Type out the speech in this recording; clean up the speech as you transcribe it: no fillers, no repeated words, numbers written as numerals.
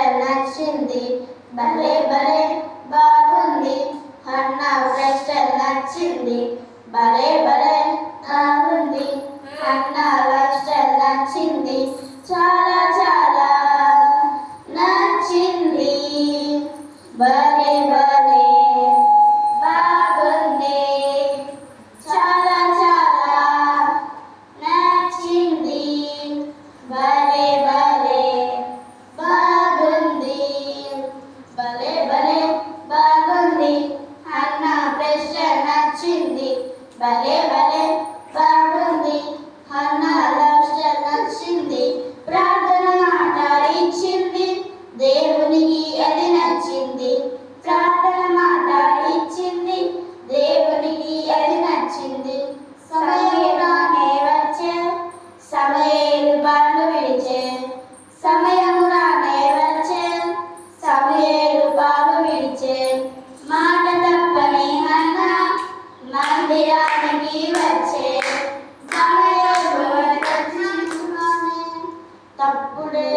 Special నచ్చింది, భలే భలే బాగుంది. హన్నా స్పెషల్ నచ్చింది, భలే భలే బాగుంది. హన్నా స్పెషల్ నచ్చింది, చాలా చాలా నచ్చింది, భలే భలే బాగుంది. చాలా చాలా నచ్చింది, భలే భలే బాగుంది. భలే భలే బాగుంది. హన్నా స్పెషల్ నచ్చింది, భలే భలే బాగుంది. హన్నా స్పెషల్ నచ్చింది, ప్రార్థన మాట ఇచ్చింది, దేవునికి అది నచ్చింది. ప్రార్థన మాట ఇచ్చింది, దేవునికి అది నచ్చింది. సమయమురానే వచ్చే, సమయేలు బాలు విడిచే. సమయమురానే వచ్చే, సమయేలు బాలు విడిచే. మాట తప్పని హన్నా మందిరానికి వచ్చే. సమయేలు తప్పుడే